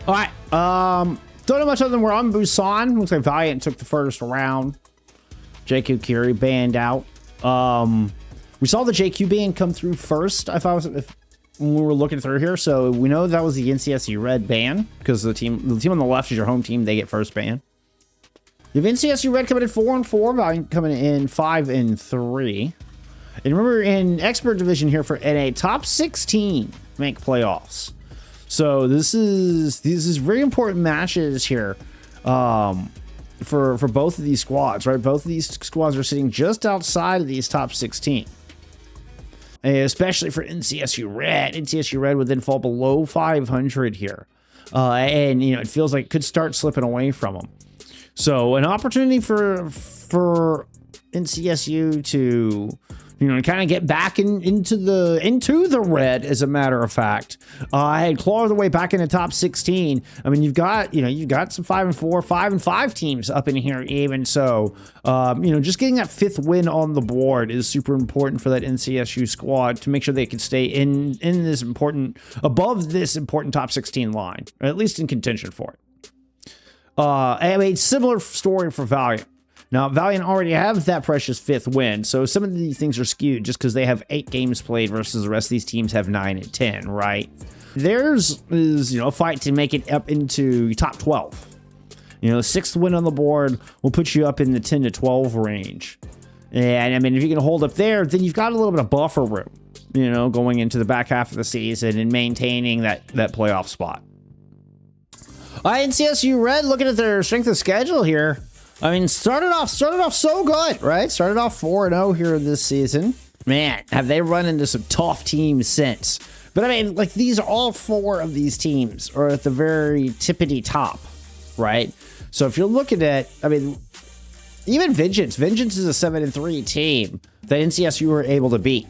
All right. Don't know much other than we're on Busan. Looks like Valiant took the first round. JQ Curie banned out. We saw the JQ ban come through first. When we were looking through here, so we know that was the NCSU Red ban because the team on the left is your home team. They get first ban. You have NCSU Red coming in 4-4, Valiant coming in 5-3. And remember, in expert division here for NA, top 16 make playoffs. So this is very important matches here for both of these squads, right? Both of these squads are sitting just outside of these top 16. Especially for NCSU Red. NCSU Red would then fall below 500 here. And, you know, it feels like it could start slipping away from them. So an opportunity for NCSU to, you know, kind of get back into the red, as a matter of fact. And claw their way back into top 16. I mean, you've got some 5-4, 5-5 teams up in here even. So, you know, just getting that 5th win on the board is super important for that NCSU squad to make sure they can stay above this important top 16 line, or at least in contention for it. I mean, similar story for Valiant. Now, Valiant already have that precious 5th win, so some of these things are skewed just because they have 8 games played versus the rest of these teams have 9 and 10, right? Theirs is, you know, a fight to make it up into top 12. You know, 6th win on the board will put you up in the 10 to 12 range. And, I mean, if you can hold up there, then you've got a little bit of buffer room, you know, going into the back half of the season and maintaining that playoff spot. NCSU Red, looking at their strength of schedule here. I mean, started off so good, right? Started off 4-0 here this season. Man, have they run into some tough teams since. But I mean, like, these are all 4 of these teams are at the very tippity top, right? So if you're looking at, I mean, even Vengeance is a 7-3 team that NCSU were able to beat.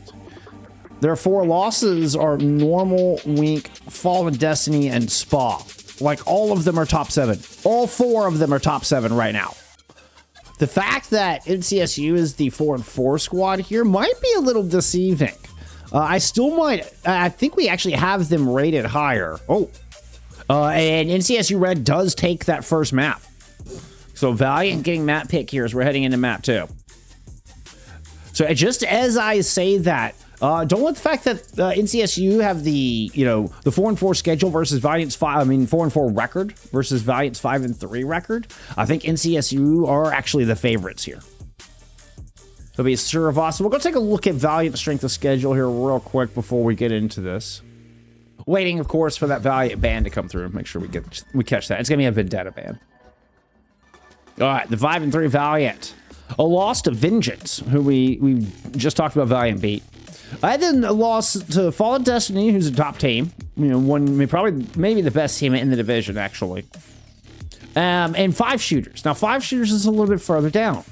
Their 4 losses are Normal, Wink, Fallen Destiny, and Spa. Like, all of them are top 7. All 4 of them are top 7 right now. The fact that NCSU is the 4-4 squad here might be a little deceiving. I think we actually have them rated higher. And NCSU Red does take that first map. So Valiant getting map pick here as we're heading into map 2. So just as I say that, don't let the fact that NCSU have the 4-4 schedule versus Valiant's 4-4 record versus Valiant's 5-3 record. I think NCSU are actually the favorites here. It'll be Suravasa. We'll go take a look at Valiant's strength of schedule here real quick before we get into this. Waiting, of course, for that Valiant ban to come through. Make sure we catch that. It's gonna be a Vendetta ban. All right, the 5-3 Valiant. A loss to Vengeance, who we just talked about Valiant beat. I then lost to Fallen Destiny, who's a top team. You know, maybe the best team in the division, actually. And 5 Shooters. Now, 5 Shooters is a little bit further down,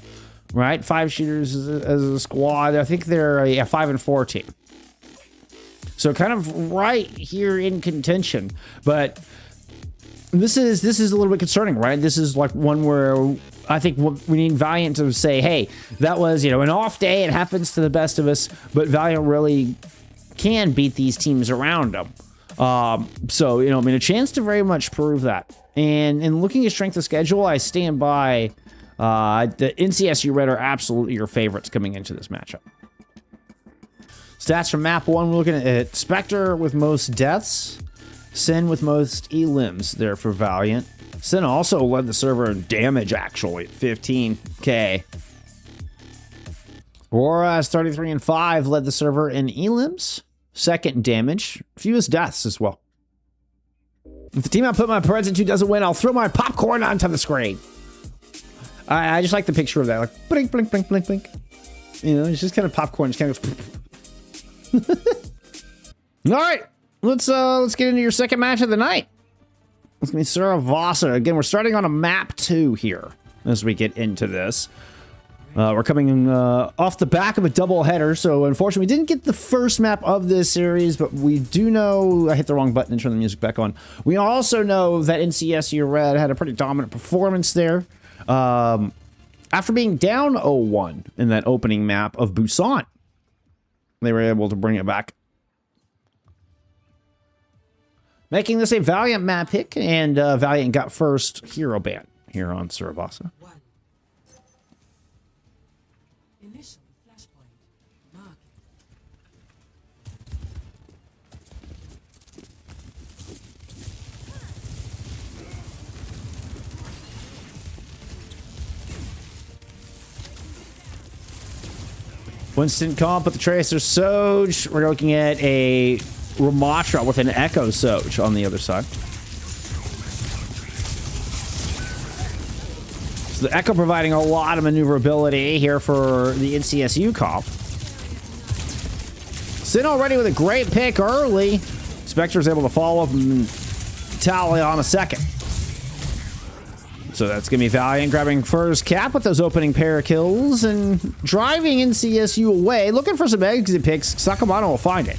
right? 5 Shooters as a squad. I think they're a 5-4 team. So kind of right here in contention. But this is a little bit concerning, right? This is like one where I think we need Valiant to say, hey, that was, you know, an off day. It happens to the best of us, but Valiant really can beat these teams around them. So, you know, I mean, a chance to very much prove that. And in looking at strength of schedule, I stand by the NCSU Red are absolutely your favorites coming into this matchup. Stats from map 1, we're looking at Spectre with most deaths, Sin with most elims there for Valiant. Sin also led the server in damage, actually, 15k. Aurora is 33-5, led the server in elims, 2nd in damage, fewest deaths as well. If the team I put my present to doesn't win, I'll throw my popcorn onto the screen. I just like the picture of that, like blink, blink, blink, blink, blink. You know, it's just kind of popcorn, just kind of. All right, let's get into your second match of the night. It's gonna be Suravasa. Again, we're starting on a map 2 here as we get into this. We're coming off the back of a double header, so unfortunately we didn't get the first map of this series, but we do know, I hit the wrong button and turned the music back on. We also know that NCSU Red had a pretty dominant performance there. After being down 0-1 in that opening map of Busan, they were able to bring it back. making this a Valiant map pick, and Valiant got first hero ban here on Suravasa. Initial flashpoint market. Winston comp with the Tracer Soj. We're looking at a Ramatra with an Echo Soj on the other side. So the Echo providing a lot of maneuverability here for the NCSU comp. Sin already with a great pick early. Spectre's able to follow up and tally on a second. So that's going to be Valiant grabbing first cap with those opening pair of kills and driving NCSU away. Looking for some exit picks. Sacamanno will find it.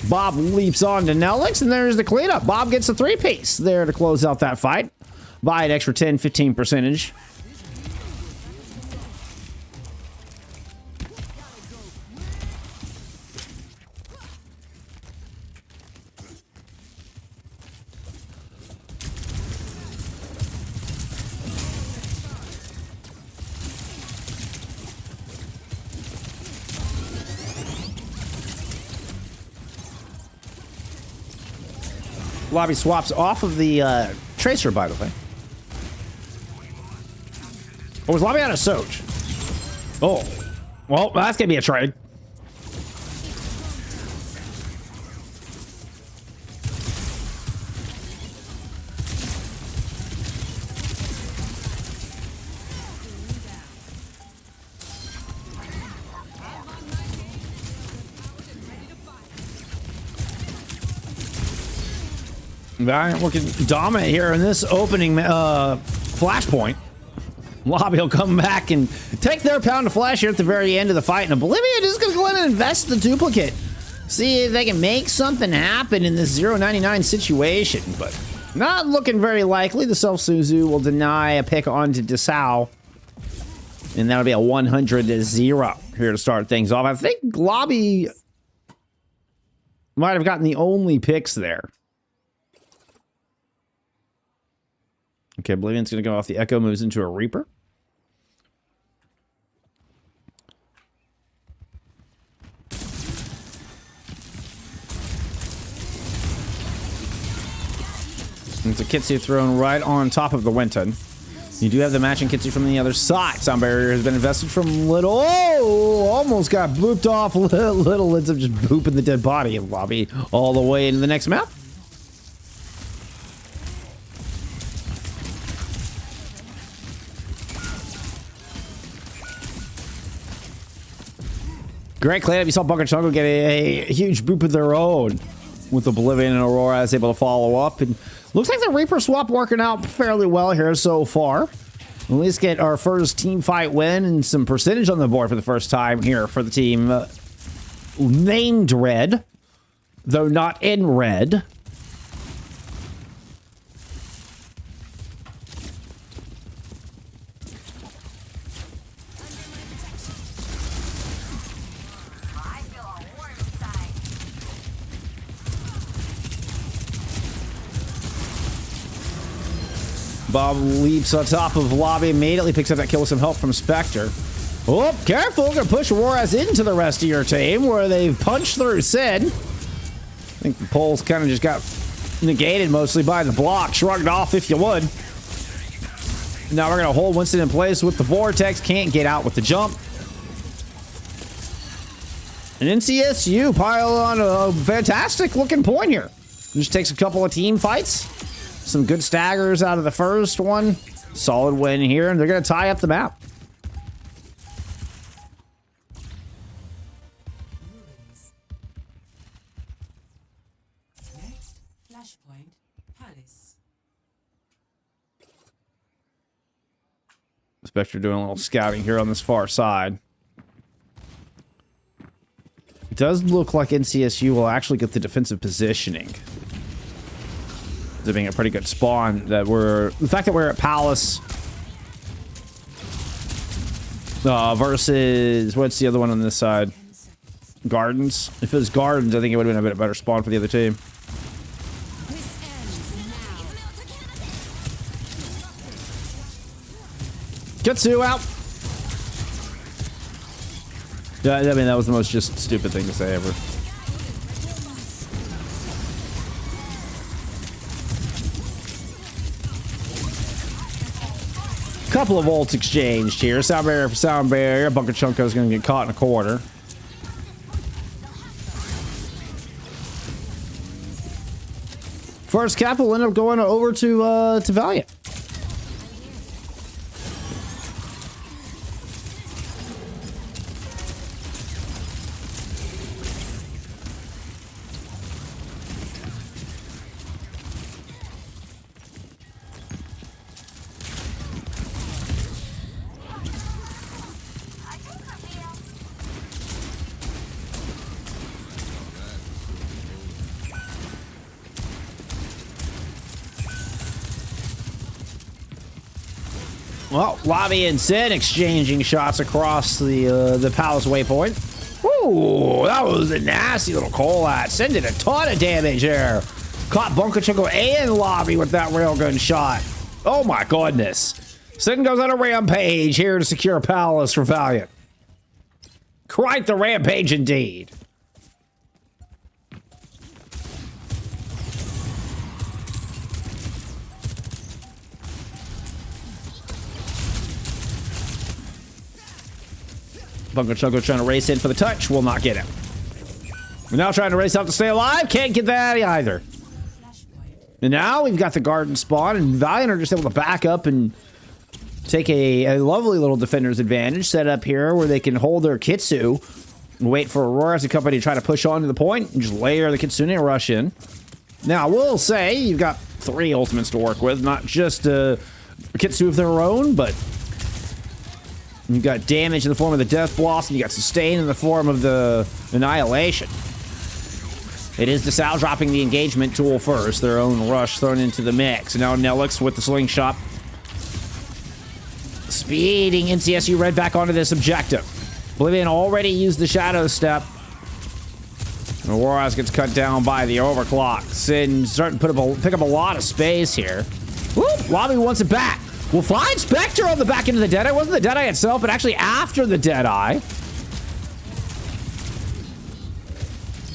Bob leaps on to Nelix, and there's the cleanup. Bob gets a 3-piece there to close out that fight. By an extra 10-15%. Lobby swaps off of the Tracer, by the way. Oh, was Lobby out of Soj? Oh. Well, that's going to be a trade. Valiant looking dominant here in this opening flashpoint. Lobby will come back and take their pound of flesh here at the very end of the fight. And Oblivion is going to go in and invest the duplicate. See if they can make something happen in this 0-99 situation. But not looking very likely. The Self-Suzu will deny a pick onto Desau. And that'll be a 100-0 here to start things off. I think Lobby might have gotten the only picks there. Okay, Oblivion's going to go off the Echo, moves into a Reaper. It's a Kitsu thrown right on top of the Winton. You do have the matching Kitsu from the other side. Sound barrier has been invested from Little. Oh, almost got booped off. Little ends up just booping the dead body of Lobby all the way into the next map. Great cleanup. You saw Bunker Chungo get a huge boop of their own with Oblivion, and Aurora is able to follow up. And looks like the Reaper swap working out fairly well here so far. At least get our first team fight win and some percentage on the board for the first time here for the team named Red, though not in red. Bob leaps on top of Lobby, immediately picks up that kill with some help from Spectre. Oh, careful, gonna push Juarez into the rest of your team where they've punched through Sid. I think the polls kind of just got negated mostly by the block, shrugged off if you would. Now we're gonna hold Winston in place with the Vortex, can't get out with the jump. And NCSU pile on a fantastic looking point here. Just takes a couple of team fights. Some good staggers out of the first one. Solid win here, and they're going to tie up the map. Next, flashpoint, Palace. Spectre doing a little scouting here on this far side. It does look like NCSU will actually get the defensive positioning. It being a pretty good spawn the fact that we're at Palace versus what's the other one on this side? Gardens. If it was Gardens, I think it would have been a bit better spawn for the other team. Kitsu out. Yeah, I mean, that was the most just stupid thing to say ever. Couple of ults exchanged here. Sound barrier for sound barrier. Bunker Chunko's gonna get caught in a corner. First cap will end up going over to Valiant. Well, Lobby and Sin exchanging shots across the palace waypoint. Ooh, that was a nasty little call-out. Sin did a ton of damage there. Caught Bunker Chunko and Lobby with that railgun shot. Oh my goodness. Sin goes on a rampage here to secure palace for Valiant. Quite the rampage indeed. Bunker Chunko trying to race in for the touch. Will not get it. We're now trying to race out to stay alive. Can't get that either. And now we've got the garden spawn, and Valiant are just able to back up and take a lovely little defender's advantage set up here where they can hold their Kitsu and wait for Aurora as a company to try to push on to the point and just layer the Kitsune and rush in. Now, I will say you've got 3 ultimates to work with, not just a Kitsu of their own, but you've got damage in the form of the Death Blossom. You got sustain in the form of the Annihilation. It is Desal dropping the engagement tool first. Their own rush thrown into the mix. And now Nelix with the slingshot. Speeding NCSU Red back onto this objective. Oblivion already used the Shadow Step. And Warhouse gets cut down by the overclock. Sin starting to pick up a lot of space here. Whoop! Lobby wants it back. We'll find Spectre on the back end of the Deadeye. It wasn't the Deadeye itself, but actually after the Deadeye.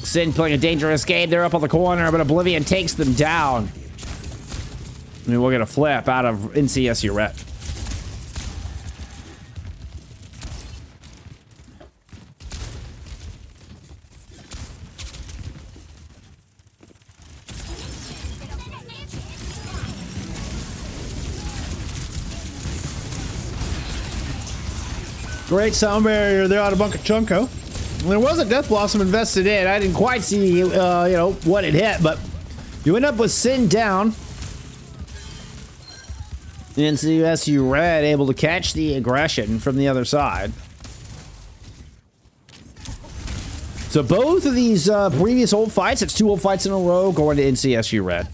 Sin playing a dangerous game. They're up on the corner, but Oblivion takes them down. I mean, we'll get a flip out of NCSU Red. Great sound barrier there out of Bunker Chunko. There was a Death Blossom invested in. I didn't quite see, you know, what it hit, but you end up with Sin down. NCSU Red able to catch the aggression from the other side. So both of these previous old fights, it's 2 old fights in a row going to NCSU Red.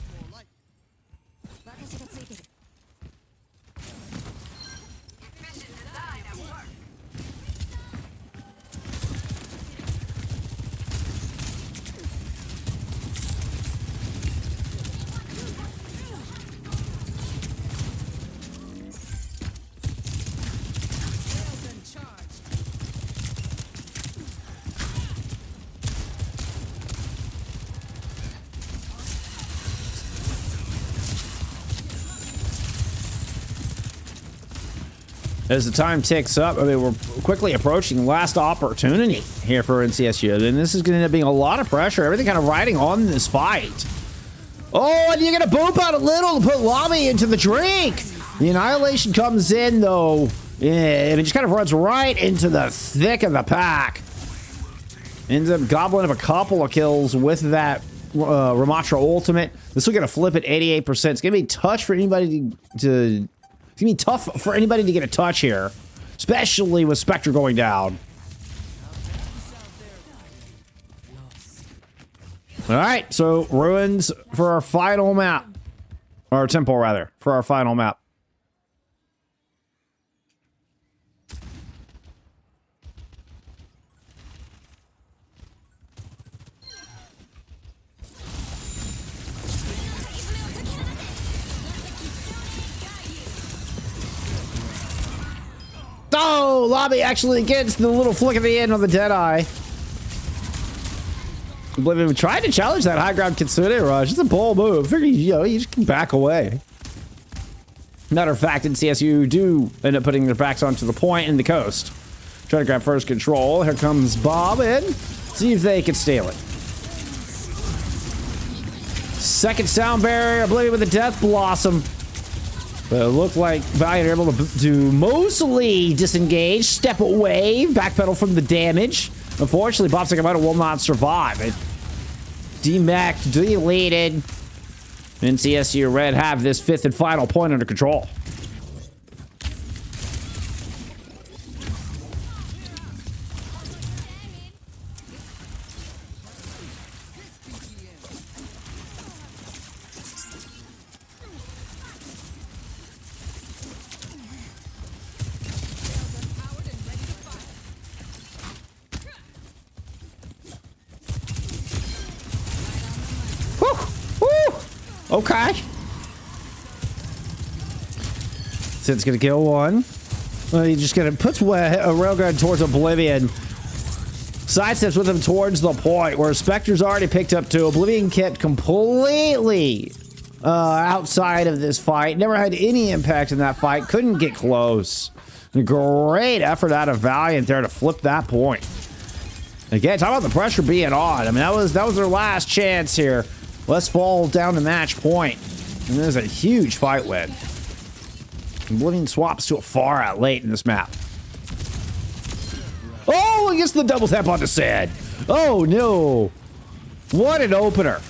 As the time ticks up, I mean, we're quickly approaching last opportunity here for NCSU. And this is going to end up being a lot of pressure. Everything kind of riding on this fight. Oh, and you're going to boop out a little to put Lobby into the drink. The Annihilation comes in, though. Yeah, and it just kind of runs right into the thick of the pack. Ends up gobbling up a couple of kills with that Ramatra ultimate. This will get a flip at 88%. It's going to be tough for anybody to... It's gonna be tough for anybody to get a touch here, especially with Spectre going down. All right, so ruins for our final map, or temple rather, for our final map. no! Lobby actually gets the little flick at the end of the Deadeye. Oblivion tried to challenge that high ground Kitsune rush. It's a bold move. Figure, you know, you just can back away. Matter of fact, in CSU do end up putting their backs onto the point and the coast. Try to grab first control. Here comes Bob in. See if they can steal it. Second sound barrier. Oblivion with the Death Blossom. But it looked like Valiant are able to mostly disengage, step away, backpedal from the damage. Unfortunately, BobSacamanno will not survive. It demacked, deleted. And CSU Red have this 5th and final point under control. Okay. Sid's gonna kill one. He just gonna puts a railgun towards Oblivion. Sidesteps with him towards the point where Spectre's already picked up 2. Oblivion kept completely outside of this fight. Never had any impact in that fight. Couldn't get close. Great effort out of Valiant there to flip that point. Again, talk about the pressure being on. I mean, that was their last chance here. Let's fall down to match point. And there's a huge fight win. Oblivion swaps to a far out late in this map. Oh, he gets the double tap onto Sad. Oh, no. What an opener.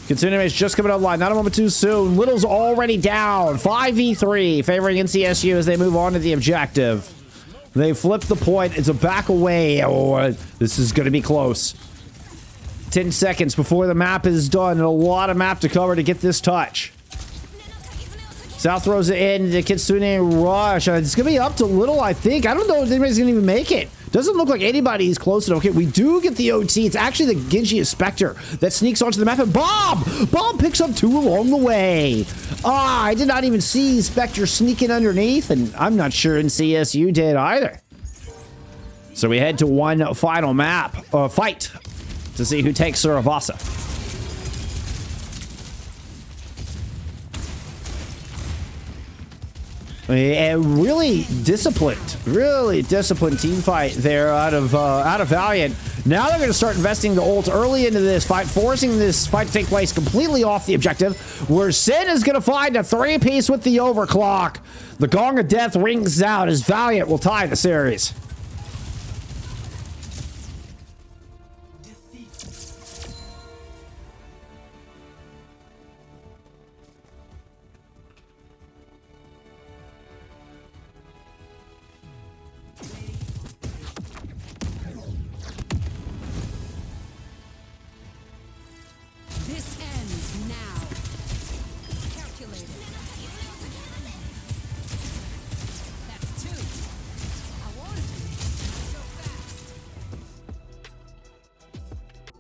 Continuation just coming online. Not a moment too soon. Little's already down. 5v3, favoring NCSU as they move on to the objective. They flip the point. It's a back away. Oh, this is going to be close. 10 seconds before the map is done, and a lot of map to cover to get this touch. South throws it in, the Kitsune rush. It's going to be up to Little, I think. I don't know if anybody's going to even make it. Doesn't look like anybody's close enough. Okay, we do get the OT. It's actually the Genji Spectre that sneaks onto the map, and Bob picks up 2 along the way. I did not even see Spectre sneaking underneath, and I'm not sure NCSU did either. So we head to one final map, fight, to see who takes Suravasa. A really disciplined team fight there out of Valiant. Now they're going to start investing the ult early into this fight, forcing this fight to take place completely off the objective, where Sin is going to find a 3-piece with the overclock. The Gong of Death rings out as Valiant will tie the series.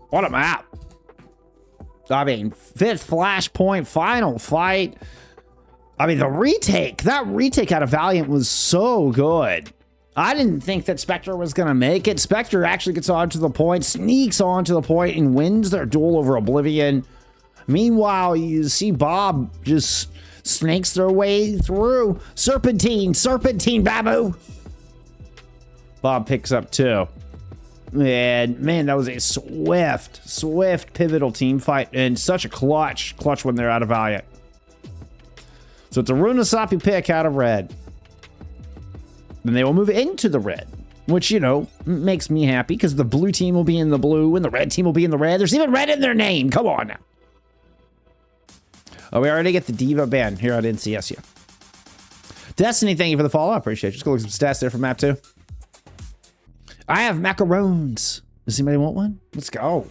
What a map. I mean, 5th flashpoint, final fight. I mean, that retake out of Valiant was so good. I didn't think that Spectre was going to make it. Spectre actually gets onto the point, sneaks onto the point, and wins their duel over Oblivion. Meanwhile, you see Bob just snakes their way through. Serpentine, Babu. Bob picks up 2. And man, that was a swift pivotal team fight, and such a clutch when they're out of Valiant. So it's a Runasapi pick out of red. Then they will move into the red, which, you know, makes me happy because the blue team will be in the blue and the red team will be in the red. There's even red in their name. Come on now. Oh, we already get the Diva ban here at NCSU. Destiny, thank you for the follow. I appreciate it. Just go look at some stats there for map 2. I have macaroons. Does anybody want one? Let's go.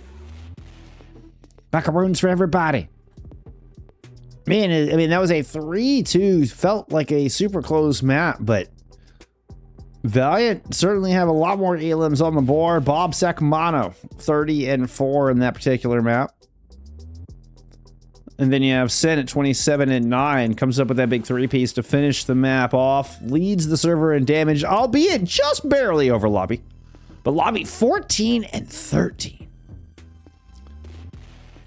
Macaroons for everybody. Man, I mean, that was a 3-2. Felt like a super close map, but Valiant certainly have a lot more elims on the board. BobSacamanno, 30-4 in that particular map. And then you have Sin at 27 and 9. Comes up with that big 3-piece to finish the map off. Leads the server in damage, albeit just barely over Lobby. But Lobby 14 and 13.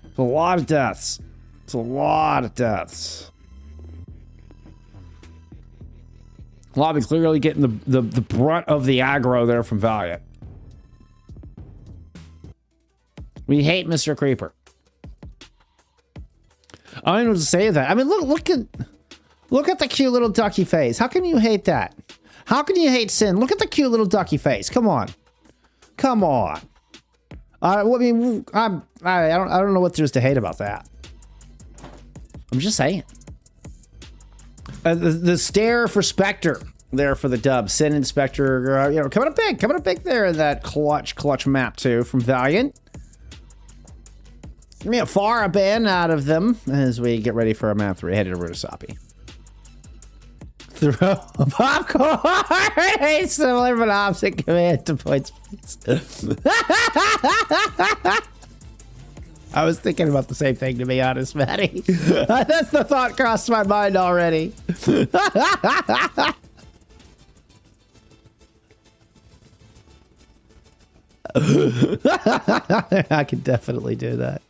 It's a lot of deaths. It's a lot of deaths. Lobby clearly getting the brunt of the aggro there from Valiant. We hate Mr. Creeper. I don't know what to say to that. I mean, look at the cute little ducky face. How can you hate that? How can you hate Sin? Look at the cute little ducky face. Come on, come on. I mean, I don't know what there's to hate about that. I'm just saying. The stare for Spectre there for the dub. Sin and Spectre, you know, coming up big there in that clutch map too from Valiant. Give me a far ban out of them as we get ready for our map 3 headed to Runasapi. Throw popcorn! Similar but opposite command to points. I was thinking about the same thing, to be honest, Maddie. That's the thought crossed my mind already. I could definitely do that.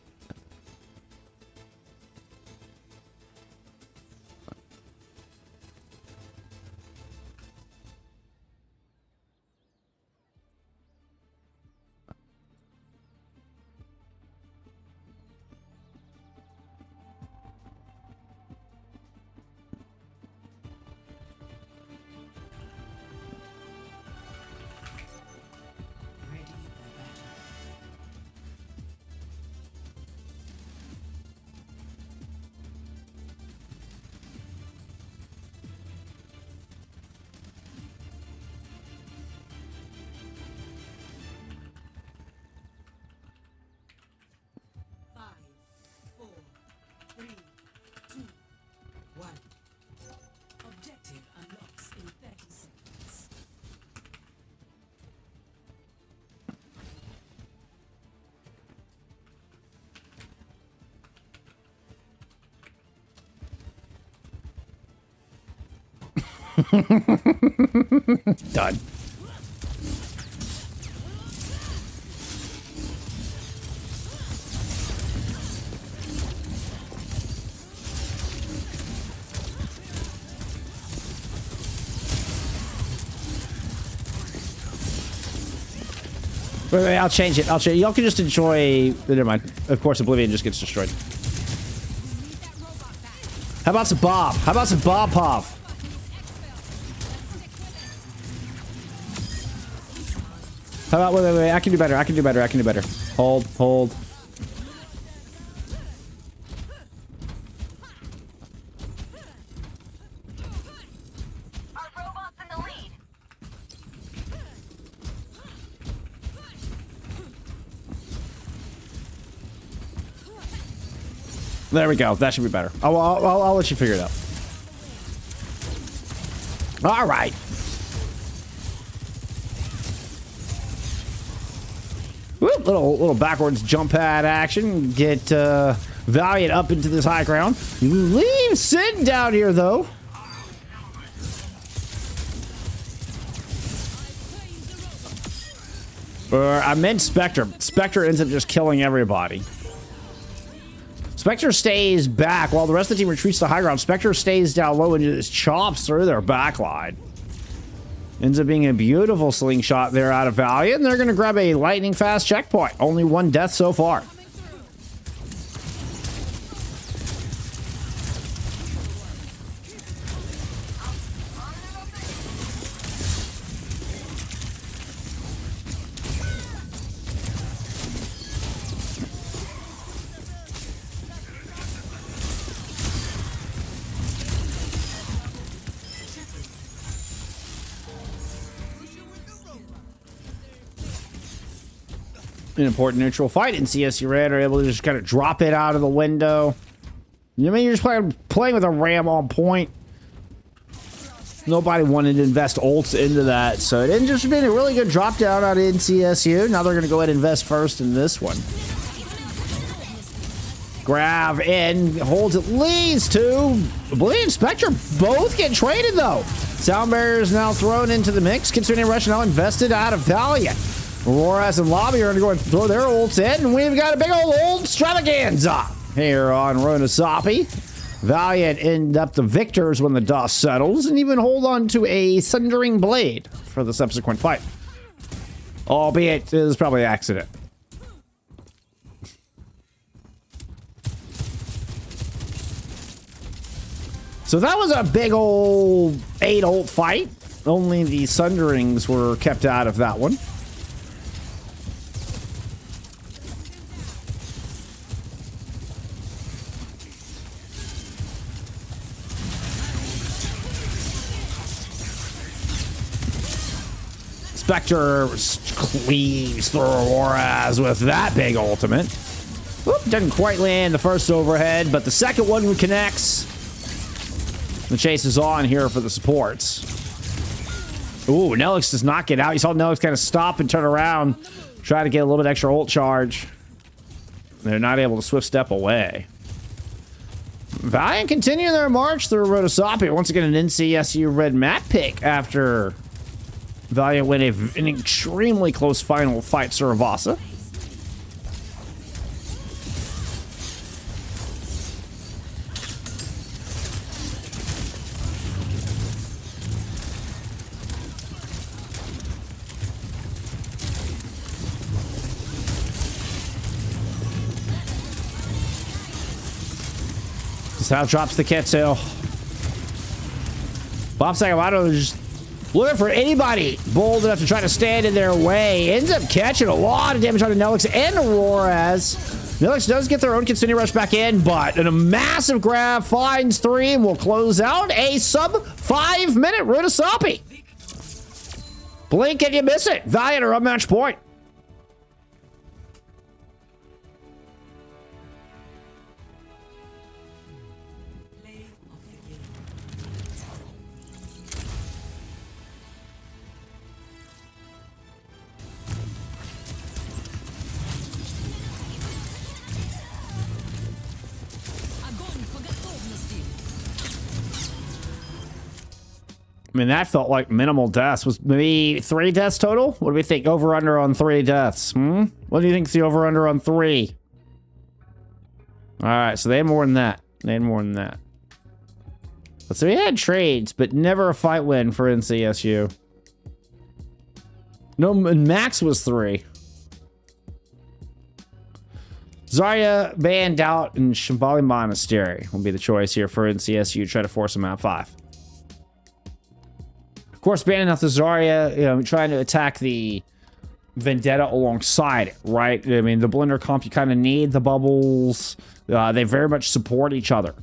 Ready for battle. Five, four, three, two, one. Objective unlocks in 30 seconds. Done. Wait, I'll change it. Y'all can just enjoy. Never mind. Of course, Oblivion just gets destroyed. How about some Bob? How about some Bob Pop? How about wait? I can do better. I can do better. Hold. Our robot's in the lead. There we go. That should be better. I'll let you figure it out. All right. Whoop, little backwards jump pad action. Get Valiant up into this high ground. Leave Sin down here though. I meant Spectre. Spectre ends up just killing everybody. Spectre stays back while the rest of the team retreats to high ground. Spectre stays down low and just chops through their backline. Ends up being a beautiful slingshot there out of Valiant. And they're going to grab a lightning fast checkpoint. Only one death so far. An important neutral fight in CSU Red are able to just kind of drop it out of the window. You mean you're just playing with a ram on point. Nobody wanted to invest ults into that, so it ended just being a really good drop down out in CSU. Now they're going to go ahead and invest first in this one. Grav in, holds at least two. Bully and Spectre both get traded though. Sound Barrier is now thrown into the mix. Considering Rush now invested out of Valiant. Auroras and Lobby are going to go and throw their ults in, and we've got a big old extravaganza here on Runasapi. Valiant end up the victors when the dust settles, and even hold on to a Sundering Blade for the subsequent fight. Albeit, it was probably an accident. So that was a big old 8-ult fight. Only the Sunderings were kept out of that one. Spectre cleaves through Auroras with that big ultimate. Whoop, doesn't quite land the first overhead, but the second one connects. The chase is on here for the supports. Ooh, Nelix does not get out. You saw Nelix kind of stop and turn around, try to get a little bit extra ult charge. They're not able to swift step away. Valiant continue their march through Runasapi. Once again, an NCSU red map pick after Valiant win an extremely close final fight, Suravasa. South drops the Ketsu. BobSacamanno is just looking for anybody bold enough to try to stand in their way. Ends up catching a lot of damage on Nelix and Auroras. Nelix does get their own Consuming Rush back in, but in a massive grab finds 3 and will close out a sub 5-minute Runasapi. Blink and you miss it. Valiant are up match point. I mean, that felt like minimal deaths. Was maybe 3 deaths total? What do we think? Over under on 3 deaths. What do you think is the over under on 3? All right, so they had more than that. They had more than that. So we had trades, but never a fight win for NCSU. No, max was 3. Zarya banned out in Shambali Monastery will be the choice here for NCSU. Try to force them out 5. Of course, banning out the Zarya, you know, trying to attack the Vendetta alongside it, right? I mean, the blender comp, you kind of need the bubbles. They very much support each other.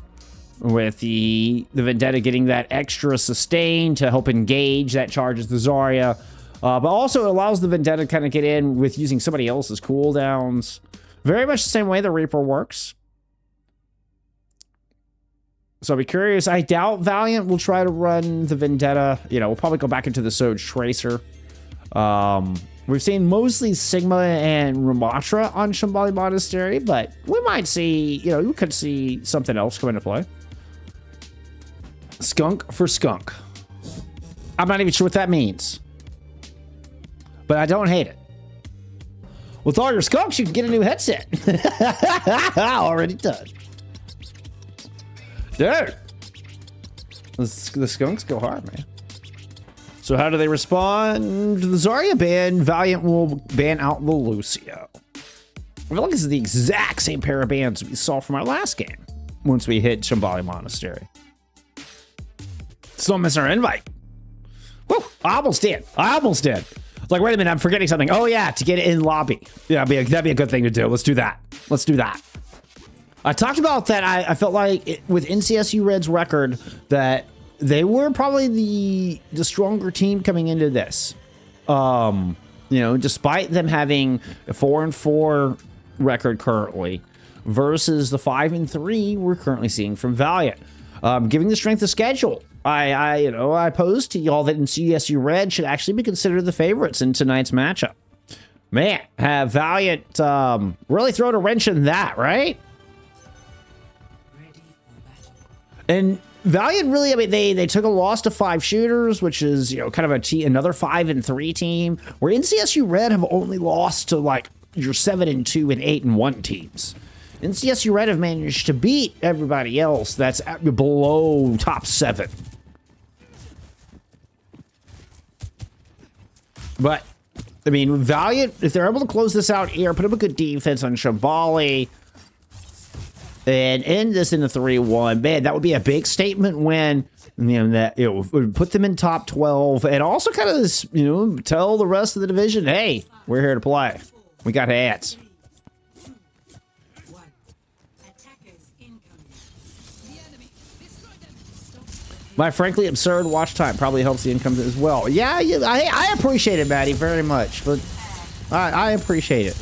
With the Vendetta getting that extra sustain to help engage, that charges the Zarya. But also it allows the Vendetta to kind of get in with using somebody else's cooldowns. Very much the same way the Reaper works. So I'll be curious. I doubt Valiant will try to run the Vendetta. You know, we'll probably go back into the Soj Tracer. We've seen mostly Sigma and Ramatra on Shambali Monastery, but we might see, you know, we could see something else come into play. Skunk for skunk. I'm not even sure what that means, but I don't hate it. With all your skunks, you can get a new headset. Already done. Dude. The skunks go hard, man. So how do they respond to the Zarya ban? Valiant will ban out the Lucio. I feel like this is the exact same pair of bans we saw from our last game once we hit Shambali Monastery. Still missing our invite. Woo! I almost did. Like, wait a minute, I'm forgetting something. Oh yeah, to get it in lobby. Yeah, that'd be a good thing to do. Let's do that. Let's do that. I talked about that. I felt like with NCSU Red's record that they were probably the stronger team coming into this. You know, despite them having a 4-4 record currently versus the 5-3 we're currently seeing from Valiant. Giving the strength of schedule. I posed to y'all that NCSU Red should actually be considered the favorites in tonight's matchup. Man, have Valiant really thrown a wrench in that, right? And Valiant really, I mean, they took a loss to 5 shooters, which is, you know, kind of another 5-3 team, where NCSU Red have only lost to like your 7-2 and 8-1 teams. NCSU Red have managed to beat everybody else that's below top 7. But, I mean, Valiant, if they're able to close this out here, put up a good defense on Shambali, and end this in a 3-1, man, that would be a big statement win. You know, that it would put them in top 12, and also kind of, you know, tell the rest of the division, hey, we're here to play. We got hats. My frankly absurd watch time probably helps the income as well. Yeah, I appreciate it, Maddie, very much. But I appreciate it.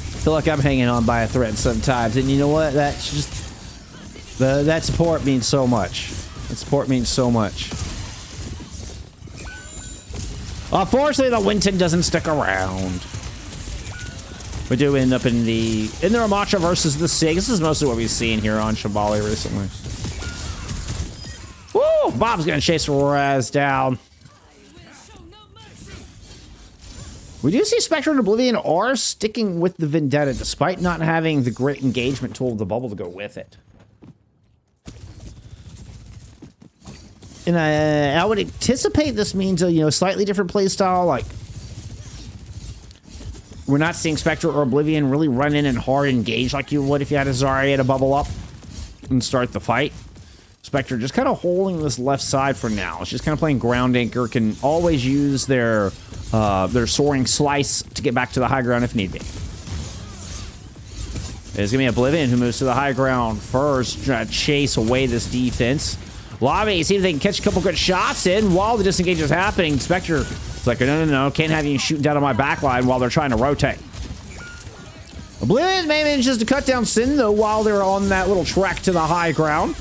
I feel like I'm hanging on by a thread sometimes, and you know what? That's just that support means so much. That support means so much. Unfortunately, the Winton doesn't stick around. We do end up in the Ramacha versus the Sig. This is mostly what we've seen here on Shambali recently. Woo! Bob's gonna chase Raz down. We do see Spectre and Oblivion are sticking with the Vendetta, despite not having the great engagement tool of the bubble to go with it. And I would anticipate this means a, you know, slightly different play style. Like, we're not seeing Spectre or Oblivion really run in and hard engage like you would if you had a Zarya to bubble up and start the fight. Spectre just kind of holding this left side for now. It's just kind of playing ground anchor. Can always use their soaring slice to get back to the high ground if need be. There's gonna be Oblivion who moves to the high ground first, trying to chase away this defense. Lobby, see if they can catch a couple good shots in while the disengage is happening. Spectre is like, no, can't have you shooting down on my backline while they're trying to rotate. Oblivion manages to cut down Sin, though, while they're on that little trek to the high ground.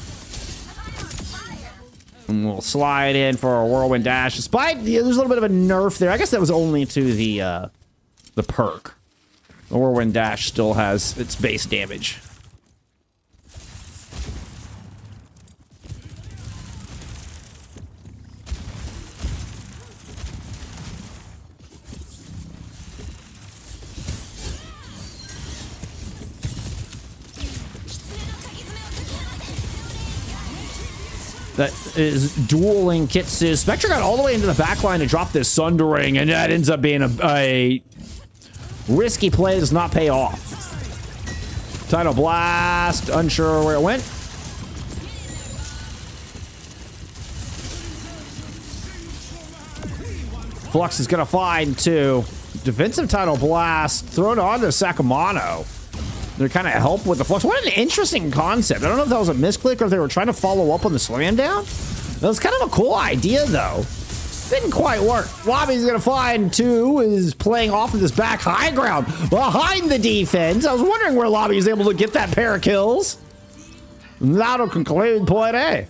And we'll slide in for a whirlwind dash. Despite, there's a little bit of a nerf there. I guess that was only to the perk. The whirlwind dash still has its base damage. That is dueling Kitsu. Spectre got all the way into the backline to drop this Sundering, and that ends up being a risky play. Does not pay off. Tidal Blast, unsure where it went. Flux is going to find two. Defensive Tidal Blast thrown onto Sacamanno. They're kind of help with the Flux. What an interesting concept. I don't know if that was a misclick or if they were trying to follow up on the slam down. That was kind of a cool idea, though. Didn't quite work. Lobby's going to find two, is playing off of this back high ground behind the defense. I was wondering where Lobby was able to get that pair of kills. And that'll conclude point A.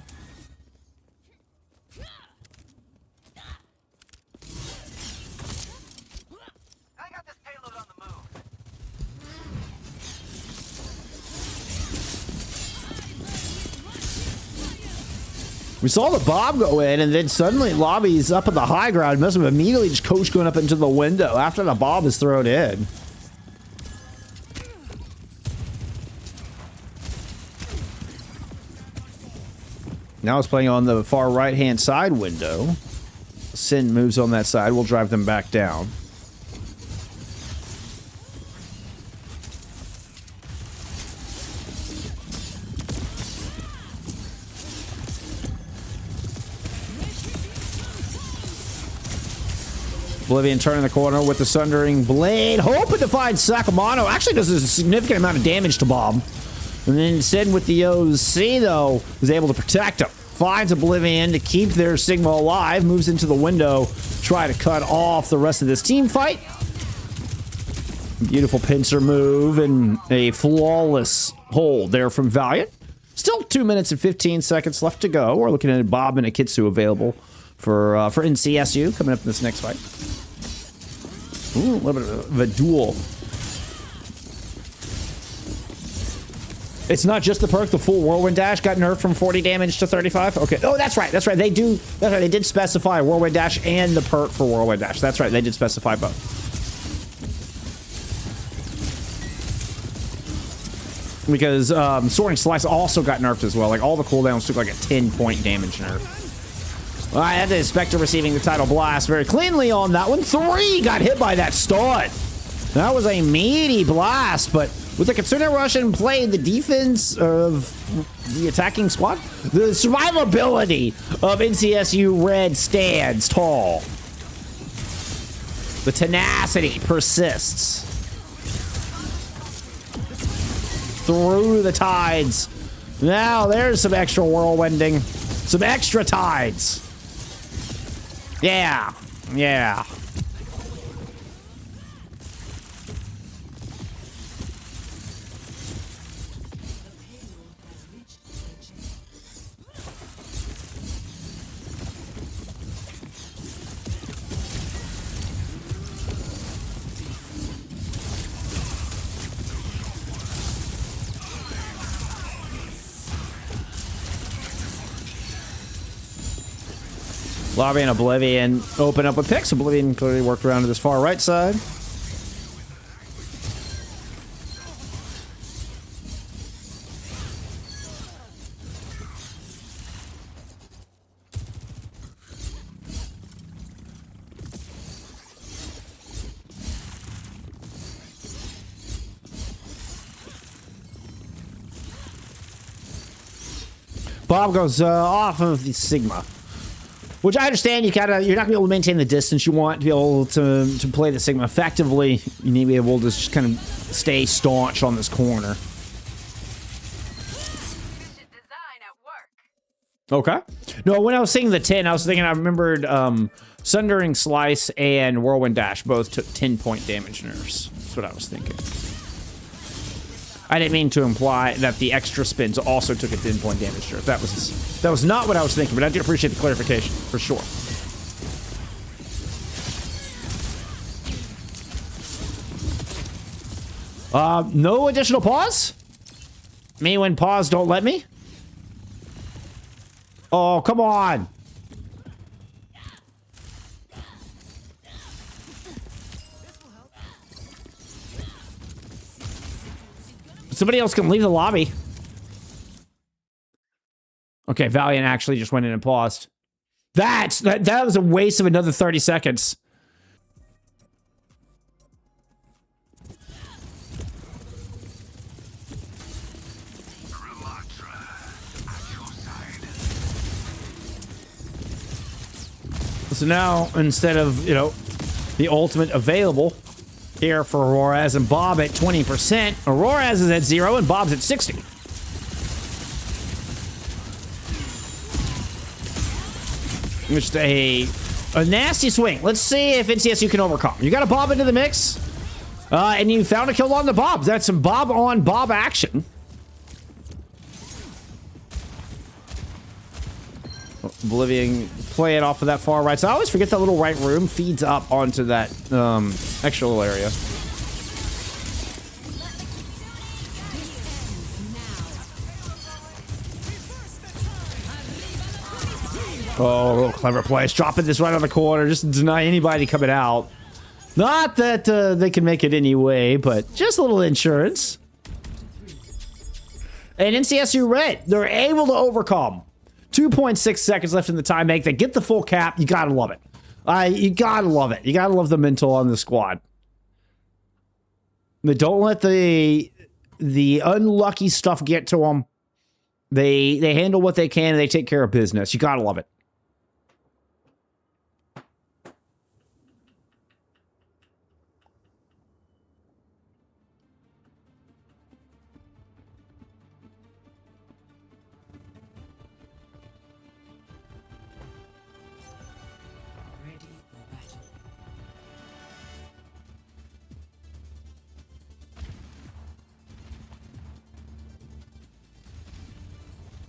We saw the Bob go in, and then suddenly Lobby's up at the high ground. Must have immediately just coach going up into the window after the Bob is thrown in. Now it's playing on the far right-hand side window. Sin moves on that side. We'll drive them back down. Oblivion turning the corner with the Sundering Blade, hoping to find Sacamanno. Actually does a significant amount of damage to Bob. And then Sin with the OC, though, is able to protect him. Finds Oblivion to keep their Sigma alive, moves into the window, try to cut off the rest of this team fight. Beautiful pincer move and a flawless hold there from Valiant. Still 2 minutes and 15 seconds left to go. We're looking at Bob and Akitsu available for NCSU coming up in this next fight. Ooh, a little bit of a duel. It's not just the perk. The full whirlwind dash got nerfed from 40 damage to 35. Okay. Oh, that's right. That's right. They do. That's right. They did specify whirlwind dash and the perk for whirlwind dash. That's right. They did specify both. Because Soaring Slice also got nerfed as well. Like, all the cooldowns took like a 10-point damage nerf. Well, I had the Spectre receiving the title blast very cleanly on that one. 3 got hit by that stud. That was a meaty blast, but with the Kitsune Rush in play, the defense of the attacking squad, the survivability of NCSU Red stands tall. The tenacity persists. Through the tides. Now there's some extra whirlwinding. Some extra tides. Yeah. Yeah. Lobby and Oblivion open up with picks. Oblivion clearly worked around to this far right side. Bob goes off of the Sigma. Which I understand, you're not gonna be able to maintain the distance you want to be able to play the Sigma effectively. You need to be able to just kind of stay staunch on this corner. Okay. No, when I was seeing the 10, I was thinking I remembered Sundering Slice and Whirlwind Dash both took 10-point damage nerfs. That's what I was thinking. I didn't mean to imply that the extra spins also took a 10-point damage nerf. That was not what I was thinking, but I did appreciate the clarification, for sure. No additional pause? Me when pause don't let me? Oh, come on. Somebody else can leave the lobby. Okay, Valiant actually just went in and paused. That was a waste of another 30 seconds. So now, instead of, the ultimate available here for Auroraz and Bob at 20%, Auroraz is at 0 and Bob's at 60. Just a nasty swing. Let's see if NCSU can overcome. You got a Bob into the mix, and you found a kill on the Bob. That's some Bob on Bob action. Oblivion play it off of that far right. So I always forget that little right room feeds up onto that extra little area. Oh, clever place. Dropping this right on the corner. Just to deny anybody coming out. Not that they can make it anyway, but just a little insurance. And NCSU Red, they're able to overcome. 2.6 seconds left in the time bank. They get the full cap. You gotta love it. You gotta love it. You gotta love the mental on the squad. But don't let the unlucky stuff get to them. They handle what they can and they take care of business. You gotta love it.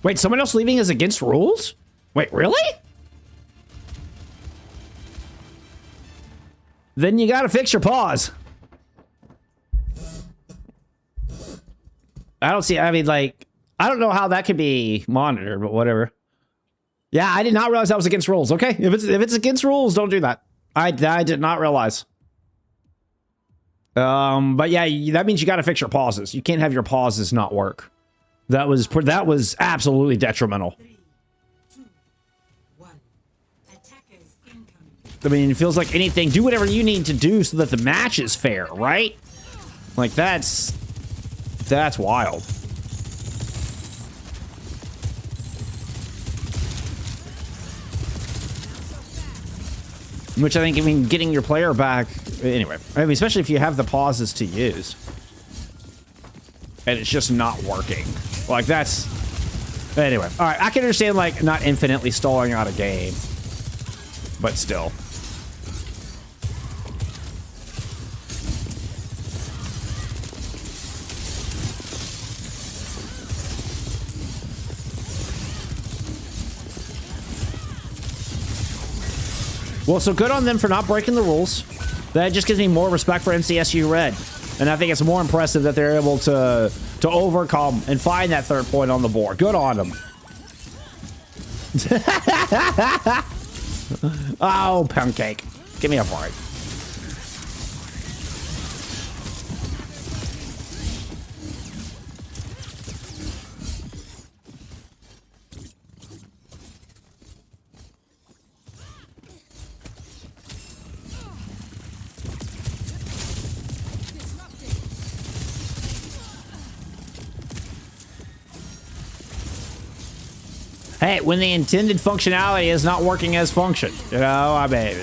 Wait, someone else leaving is against rules? Wait, really? then you gotta fix your pause. I don't see, I mean, like, I don't know how that could be monitored, but whatever. Yeah, I did not realize that was against rules. Okay, if it's against rules, don't do that. I did not realize. But yeah, that means you gotta fix your pauses. You can't have your pauses not work. That was absolutely detrimental. 3, 2, 1. Attackers incoming. I mean, it feels like anything. Do whatever you need to do so that the match is fair, right? Like that's wild. Which I think, I mean, getting your player back, anyway. I mean, especially if you have the pauses to use. And it's just not working. Like, that's... Anyway. Alright, I can understand, like, not infinitely stalling out a game. But still. Well, so good on them for not breaking the rules. That just gives me more respect for NCSU Red. And I think it's more impressive that they're able to overcome and find that third point on the board. Good on them. Oh, pancake. Give me a break. Hey, when the intended functionality is not working as function, you know, I mean,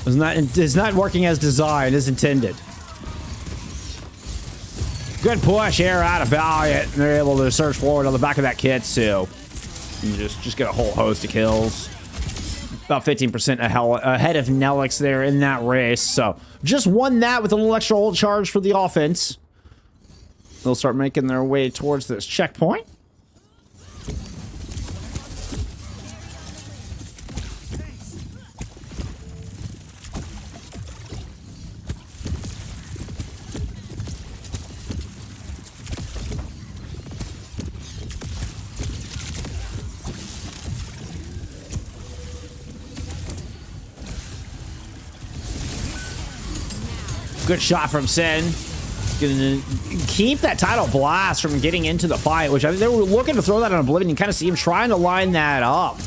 it's not working as designed, as intended. Good push here out of Valiant, and they're able to search forward on the back of that Kitsu. And just get a whole host of kills. About 15% ahead of Nelix there in that race, so just won that with a little extra ult charge for the offense. They'll start making their way towards this checkpoint. Good shot from Sin. Gonna keep that title blast from getting into the fight, which I think they were looking to throw that on Oblivion. You kind of see him trying to line that up.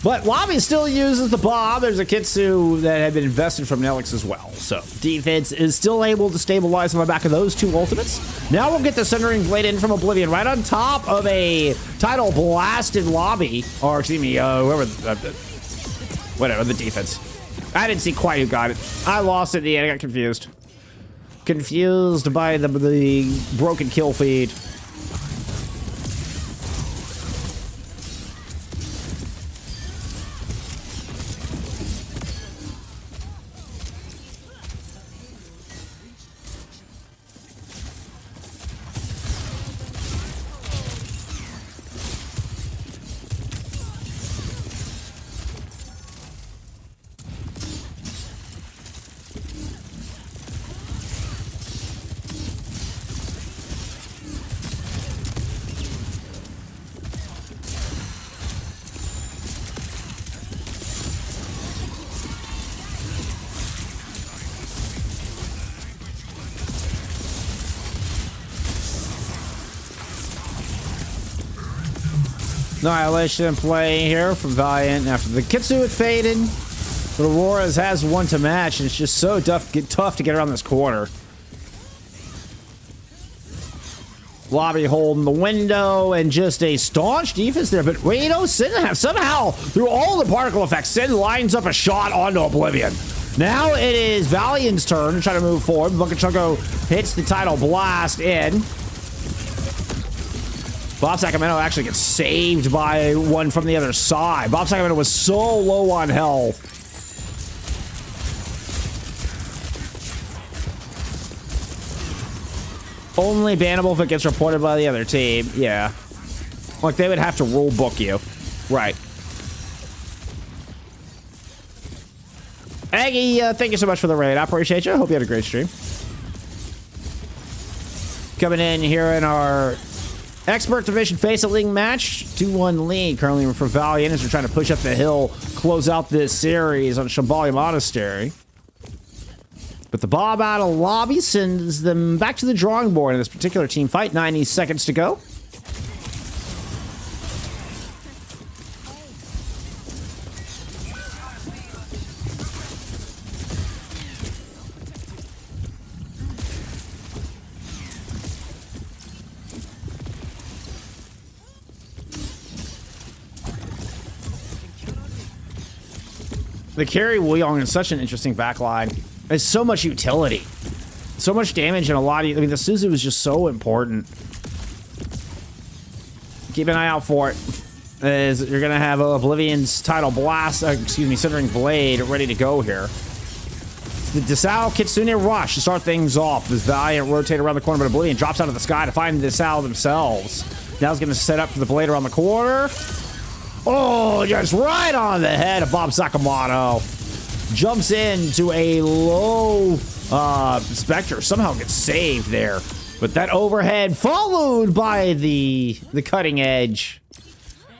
But Lobby still uses the bomb. There's a Kitsu that had been invested from Nelix as well. So defense is still able to stabilize on the back of those two ultimates. Now we'll get the Centering Blade in from Oblivion right on top of a title blasted Lobby. Or excuse me, whoever, whatever, the defense. I didn't see quite who got it. I lost it at the end. I got confused. Confused by the broken kill feed. Annihilation play here from Valiant after the Kitsu had faded. But Aurora's has one to match, and it's just so tough to get around this corner. Lobby holding the window, and just a staunch defense there. But wait, you know, Sin somehow, through all the particle effects, Sin lines up a shot onto Oblivion. Now it is Valiant's turn to try to move forward. Bunkachunko hits the title blast in. BobSacamanno actually gets saved by one from the other side. BobSacamanno was so low on health. Only bannable if it gets reported by the other team. Yeah. Like, they would have to rule book you. Right. Aggie, thank you so much for the raid. I appreciate you. I hope you had a great stream. Coming in here in our Expert Division FACEIT League match. 2-1 lead currently for Valiant as they're trying to push up the hill, close out this series on Shambali Monastery. But the Bob out of lobby sends them back to the drawing board in this particular team fight. 90 seconds to go. The carry Wuyong is such an interesting backline. There's so much utility. So much damage and a lot of... I mean, the Suzu is just so important. Keep an eye out for it. As you're going to have Oblivion's Tidal Blast... excuse me, Centering Blade ready to go here. The Desao Kitsune Rush to start things off. As Valiant rotate around the corner, but Oblivion drops out of the sky to find the Desao themselves. Now he's going to set up for the Blade around the corner. Oh, just right on the head of BobSacamanno. Jumps into a low Spectre. Somehow gets saved there. But that overhead followed by the cutting edge.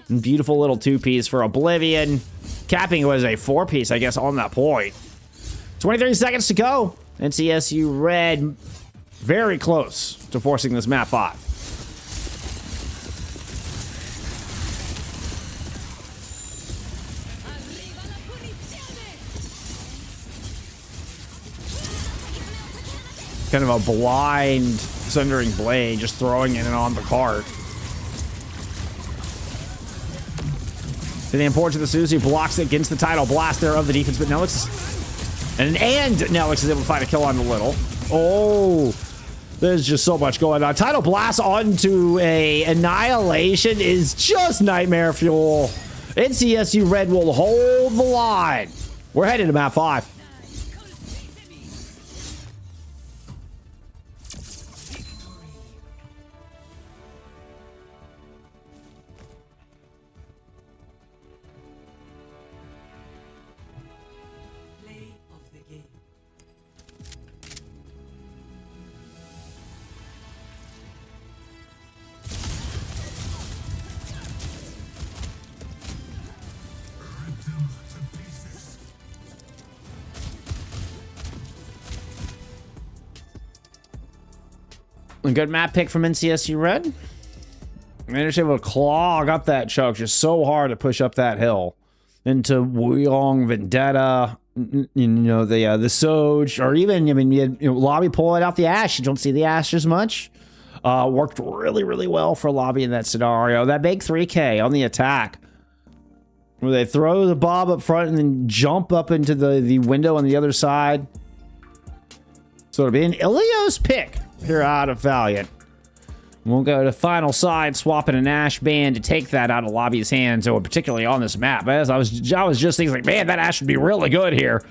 And beautiful little two-piece for Oblivion. Capping was a four-piece, I guess, on that point. 23 seconds to go. NCSU Red very close to forcing this map 5. Kind of a blind Sundering Blade, just throwing it on the cart. To the importance of the Suzu, blocks it against the Tidal Blast there of the defense, but Nelix is able to find a kill on the Little. Oh, there's just so much going on. Tidal Blast onto a Annihilation is just nightmare fuel. NCSU Red will hold the line. We're headed to map 5. A good map pick from NCSU Red. Managed to be able to clog up that choke just so hard to push up that hill into Wuyong, Vendetta, you know, the Soj, or even, I mean, you had, Lobby pulling out the Ash. You don't see the Ash as much. Worked really, really well for Lobby in that scenario. That big 3K on the attack, where they throw the Bob up front and then jump up into the window on the other side. So it'll be an Ilios pick here out of Valiant. We'll go to final side, swapping an Ash Band to take that out of Lobby's hands, or particularly on this map. As I was just thinking, like, man, that Ash would be really good here.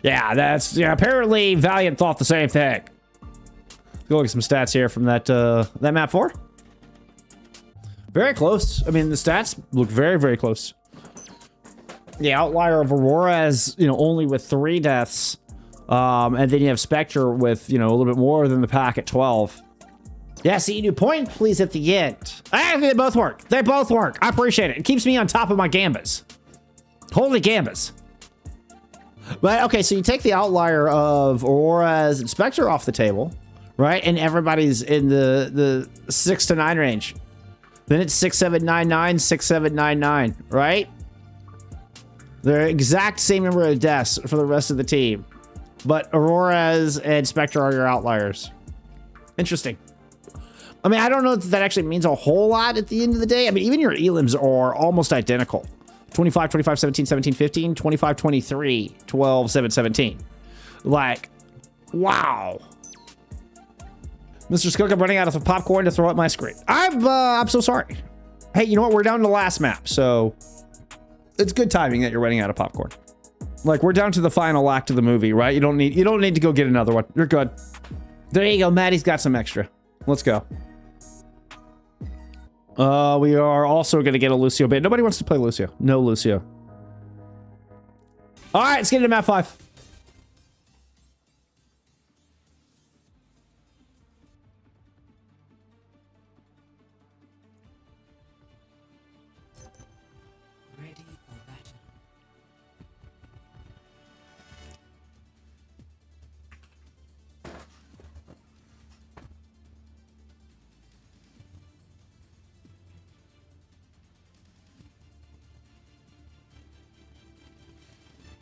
Yeah, apparently Valiant thought the same thing. Go look at some stats here from that map 4. Very close. I mean, the stats look very, very close. The outlier of Aurora is, only with 3 deaths. And then you have Spectre with, a little bit more than the pack at 12. Yeah, see, you do point, please, at the end. I think they both work. They both work. I appreciate it. It keeps me on top of my gambas. Holy gambas. But, okay, so you take the outlier of Aurora's and Spectre off the table, right? And everybody's in the 6 to 9 range. Then it's 6-7-9-9, 6-7-9-9, right? They're exact same number of deaths for the rest of the team. But Aurora's and Spectre are your outliers. Interesting. I mean, I don't know if that actually means a whole lot at the end of the day. I mean, even your elims are almost identical. 25, 25, 17, 17, 15, 25, 23, 12, 7, 17. Like, wow. Mr. Skook, I'm running out of popcorn to throw at my screen. I'm so sorry. Hey, you know what? We're down to the last map, so it's good timing that you're running out of popcorn. Like, we're down to the final act of the movie, right? You don't need to go get another one. You're good. There you go. Maddie's got some extra. Let's go. We are also going to get a Lucio bait. Nobody wants to play Lucio. No Lucio. All right, let's get into map 5.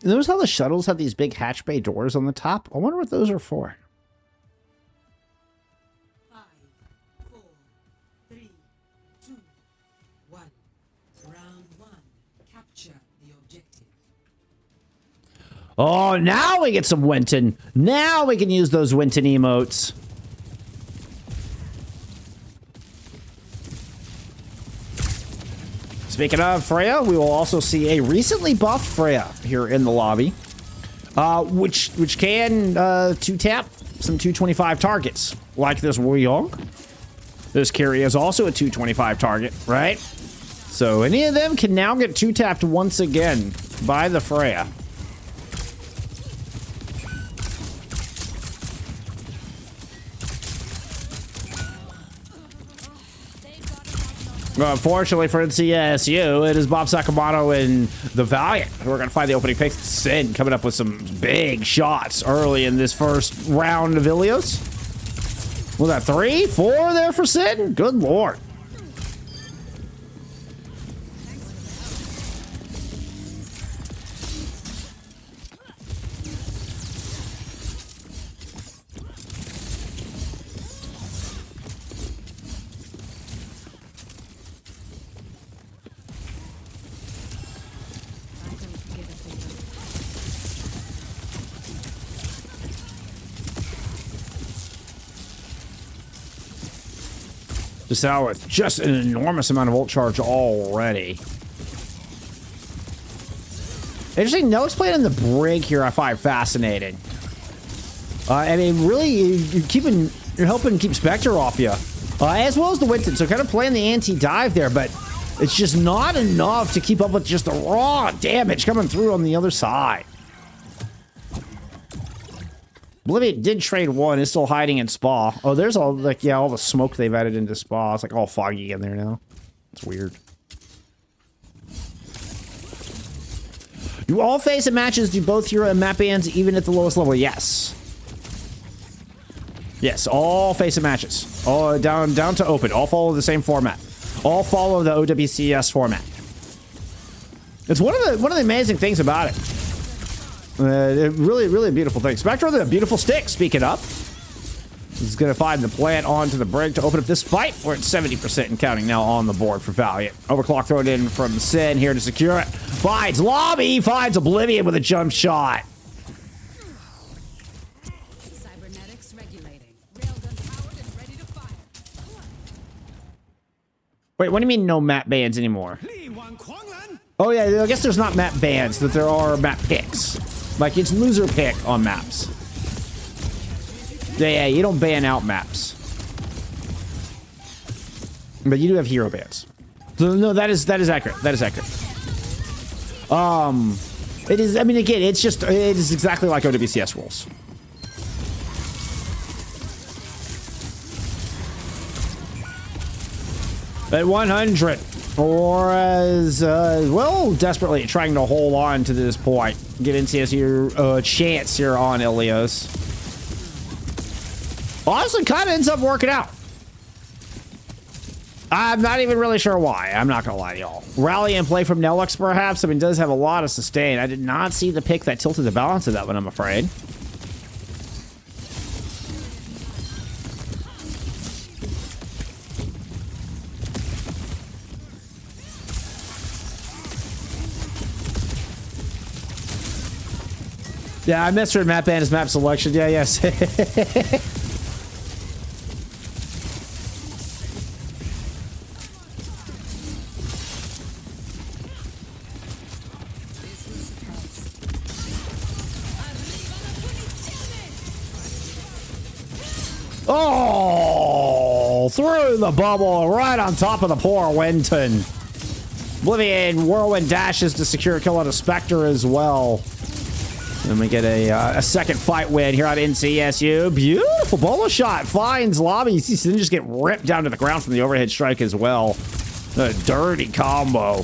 Notice how the shuttles have these big hatch bay doors on the top? I wonder what those are for. 5, 4, 3, 2, 1. Round 1. Capture the objective. Oh, now we get some Winton. Now we can use those Winton emotes. Speaking of Freya, we will also see a recently buffed Freya here in the lobby, which can two-tap some 225 targets, like this Wu Yong. This carry is also a 225 target, right? So any of them can now get two-tapped once again by the Freya. Unfortunately for NCSU, it is BobSacamanno and the Valiant who are going to find the opening pick. Sin coming up with some big shots early in this first round of Ilios. Was that 3, 4 there for Sin? Good lord. Just out with just an enormous amount of ult charge already. Interesting, Noak's playing in the brig here I find fascinating. I mean, really, you're helping keep Spectre off you. As well as the Winton, so kind of playing the anti-dive there, but it's just not enough to keep up with just the raw damage coming through on the other side. Oblivion did trade one, is still hiding in Spa. Oh, there's all, like, yeah, all the smoke they've added into Spa. It's like all foggy in there now. It's weird. Do all FACEIT matches do both hero and map bans even at the lowest level? Yes. Yes, all FACEIT matches. All down to open. All follow the same format. All follow the OWCS format. It's one of the amazing things about it. Really a beautiful thing. Spectre with a beautiful stick, speaking up. He's going to find the plant onto the brig to open up this fight. We're at 70% and counting now on the board for Valiant. Overclock thrown in from Sin here to secure it. Finds Lobby, finds Oblivion with a jump shot. Cybernetics regulating. Railgun powered and ready to fire. Wait, what do you mean no map bans anymore? Oh yeah, I guess there's not map bans, but there are map picks. Like, it's loser pick on maps. Yeah, you don't ban out maps. But you do have hero bans. So, no, that is accurate. That is accurate. It is, I mean, again, it is exactly like OWCS rules. At 100. Or as well, desperately trying to hold on to this point. Give NCSU a chance here on Ilios. Honestly, kind of ends up working out. I'm not even really sure why. I'm not going to lie to y'all. Rally and play from Nelux, perhaps. I mean, does have a lot of sustain. I did not see the pick that tilted the balance of that one, I'm afraid. Yeah, I misread map ban as map selection. Yeah, yes. Oh, through the bubble, right on top of the poor Winton. Oblivion whirlwind dashes to secure a kill on a Spectre as well. And we get a second fight win here on NCSU. Beautiful bolo shot. Finds Lobby. You see Sin just get ripped down to the ground from the overhead strike as well. A dirty combo.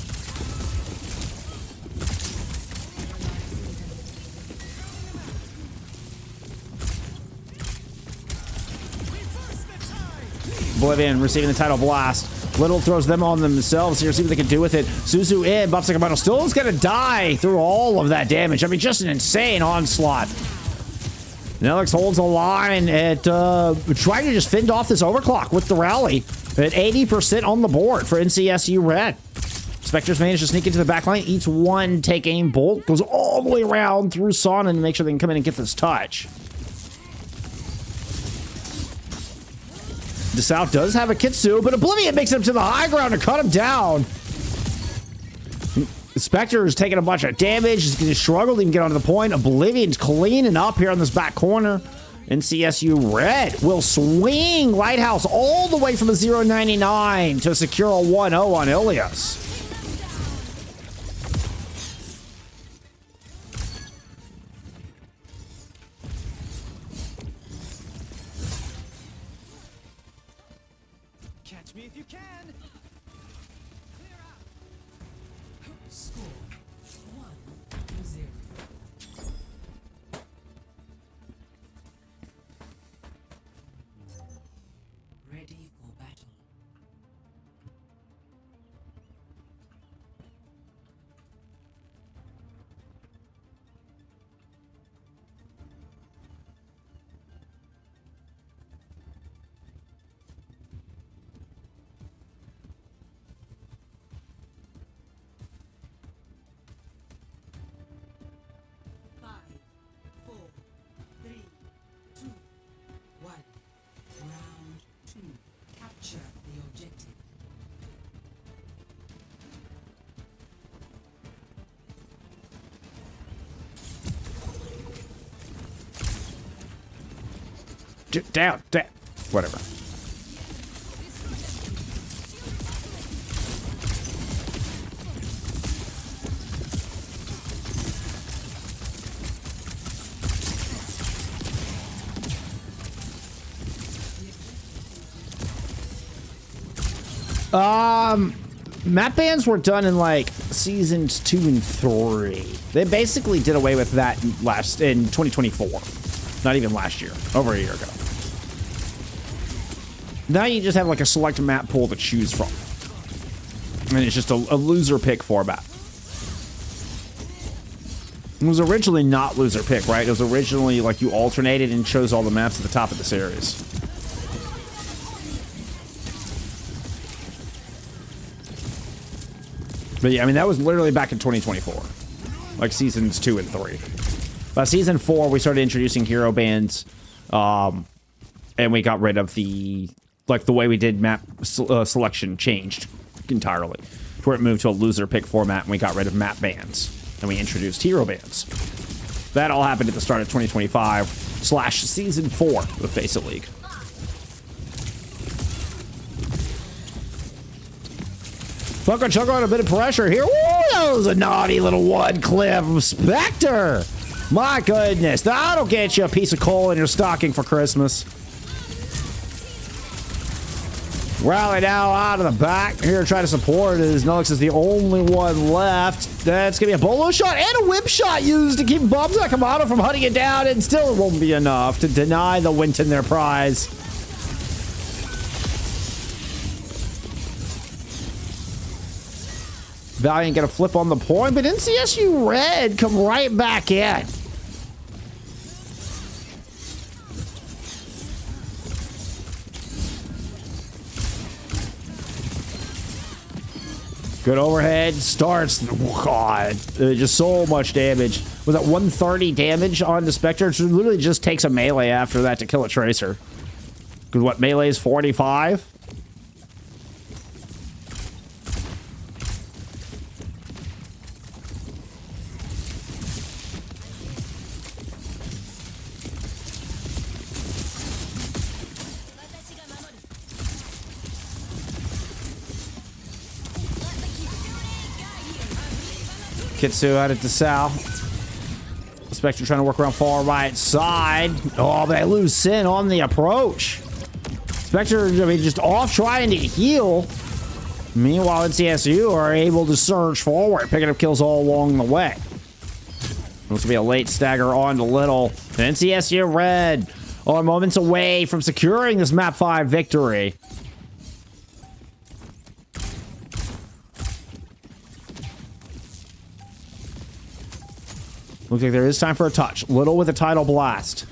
Oblivion receiving the title blast. Little throws them on themselves here. See what they can do with it. Suzu in. BobSacamanno still is going to die through all of that damage. I mean, just an insane onslaught. Nelix holds a line at trying to just fend off this overclock with the rally at 80% on the board for NCSU Red. Spectre's managed to sneak into the back line, eats one take aim bolt, goes all the way around through Son and make sure they can come in and get this touch. DeSalle does have a Kitsu, but Oblivion makes him to the high ground to cut him down. Spectre is taking a bunch of damage. He's going to struggle to even get onto the point. Oblivion's cleaning up here on this back corner. NCSU Red will swing Lighthouse all the way from a 0.99 to secure a 1-0 on Ilios. Catch me if you can. Clear out. Score 1-0. Ready for battle. Five, 4, 3, 2, 1. Round 2. Capture the objective. Down. Whatever. Map bans were done in like seasons 2 and 3. They basically did away with that in 2024. Not even last year, over a year ago. Now you just have like a select map pool to choose from. And it's just a loser pick format. It was originally not loser pick, right? It was originally like you alternated and chose all the maps at the top of the series. But yeah, I mean, that was literally back in 2024. Like seasons 2 and 3. By season 4, we started introducing hero bans. And we got rid of the way we did map selection changed entirely. To where it moved to a loser pick format and we got rid of map bans. And we introduced hero bans. That all happened at the start of 2025/season 4 of FACEIT League. Funko Chunko on a bit of pressure here. Woo, that was a naughty little one clip of Spectre. My goodness, that'll get you a piece of coal in your stocking for Christmas. Rally now out of the back here to try to support as Nelix is the only one left. That's going to be a bolo shot and a whip shot used to keep BobSacamanno from hunting it down, and still it won't be enough to deny the Winton their prize. Valiant gonna flip on the point, but NCSU Red come right back in. Good overhead starts. God, just so much damage. Was that 130 damage on the Spectre? It literally just takes a melee after that to kill a Tracer. Because what, melee is 45? Kitsu out at the south. Spectre trying to work around far right side. Oh, but they lose Sin on the approach. Spectre, I mean, just off trying to heal. Meanwhile, NCSU are able to surge forward, picking up kills all along the way. Looks to be a late stagger on to Little. NCSU Red are moments away from securing this map 5 victory. Looks like there is time for a touch. Little with a tidal blast.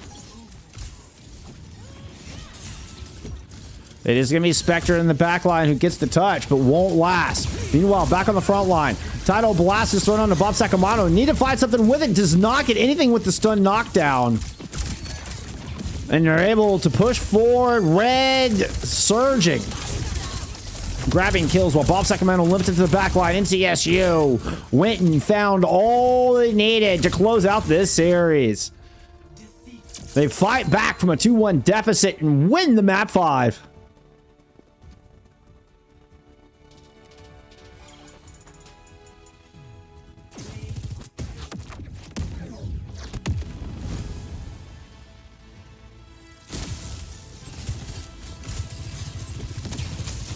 It is going to be Spectre in the back line who gets the touch, but won't last. Meanwhile, back on the front line. Tidal blast is thrown on to BobSacamanno. Need to find something with it. Does not get anything with the stun knockdown. And they're able to push forward. Red surging. Grabbing kills while BobSacamanno limited to the back line. NCSU went and found all they needed to close out this series. They fight back from a 2-1 deficit and win the map 5.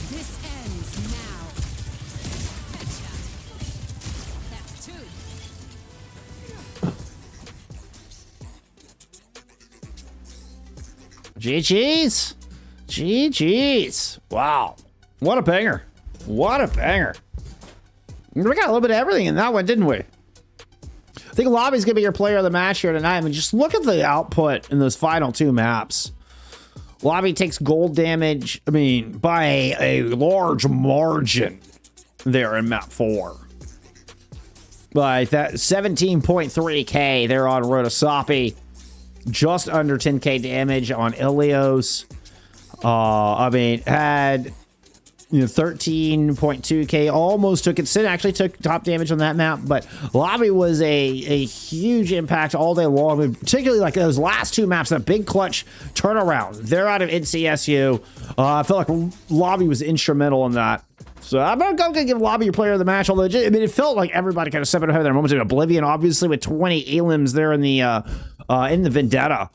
This ends now. Headshot. That's 2. GG's. GG's. Wow. What a banger. What a banger. We got a little bit of everything in that one, didn't we? I think Lobby's going to be your player of the match here tonight. I mean, just look at the output in those final 2 maps. Lobby takes gold damage, I mean, by a large margin there in map 4. Like that 17.3k there on Runasapi. Just under 10k damage on Ilios. I mean, had 13.2k, almost took it. Sin actually took top damage on that map, but Lobby was a huge impact all day long. I mean, particularly like those last 2 maps, that big clutch turnaround. They're out of NCSU. I feel like Lobby was instrumental in that. So I'm going to give Lobby your player of the match. Although, I mean, it felt like everybody kind of stepping ahead of their moments in Oblivion, obviously with 20 elims there in the Vendetta.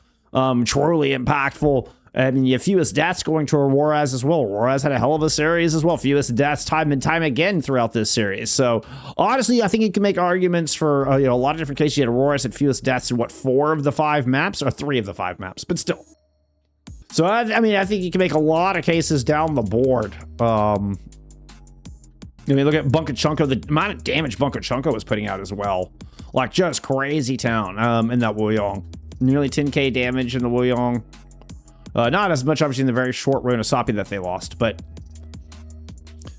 Truly impactful. I mean, you have fewest deaths going to Auroras as well. Auroras had a hell of a series as well. Fewest deaths time and time again throughout this series. So, honestly, I think you can make arguments for a lot of different cases. You had Auroras at fewest deaths in, 4 of the 5 maps? Or 3 of the 5 maps, but still. So, I mean, I think you can make a lot of cases down the board. I mean, look at Bunker Chunko, the amount of damage Bunker Chunko was putting out as well. Like, just crazy town in that Wuyong. Nearly 10k damage in the Wuyong. Not as much, obviously, in the very short Runasapi that they lost, but...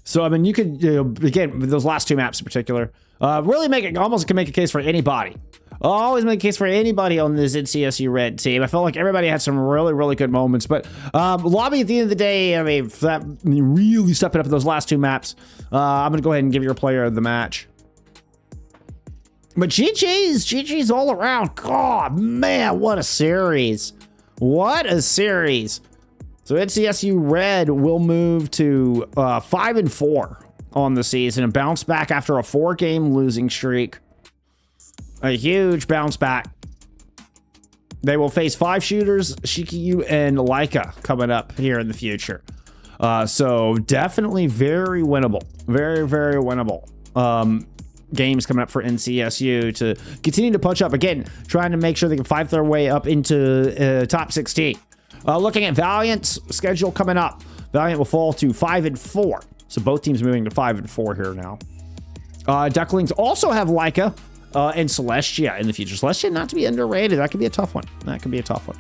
So, I mean, you could, again, with those last 2 maps in particular, really almost can make a case for anybody. I'll always make a case for anybody on this NCSU Red team. I felt like everybody had some really, really good moments, but Lobby, at the end of the day, I mean, really stepping up in those last 2 maps, I'm going to go ahead and give your player of the match. But GG's all around. God, man, what a series. What a series. So NCSU Red will move to 5-4 on the season and bounce back after a 4-game losing streak. A huge bounce back. They will face 5 shooters, Shikyu and Laika, coming up here in the future. So definitely very winnable. Very, very winnable. Games coming up for NCSU to continue to punch up. Again, trying to make sure they can fight their way up into top 16. Looking at Valiant's schedule coming up. Valiant will fall to 5-4. So both teams moving to 5-4 here now. Ducklings also have Laika and Celestia in the future. Celestia not to be underrated. That could be a tough one. That could be a tough one.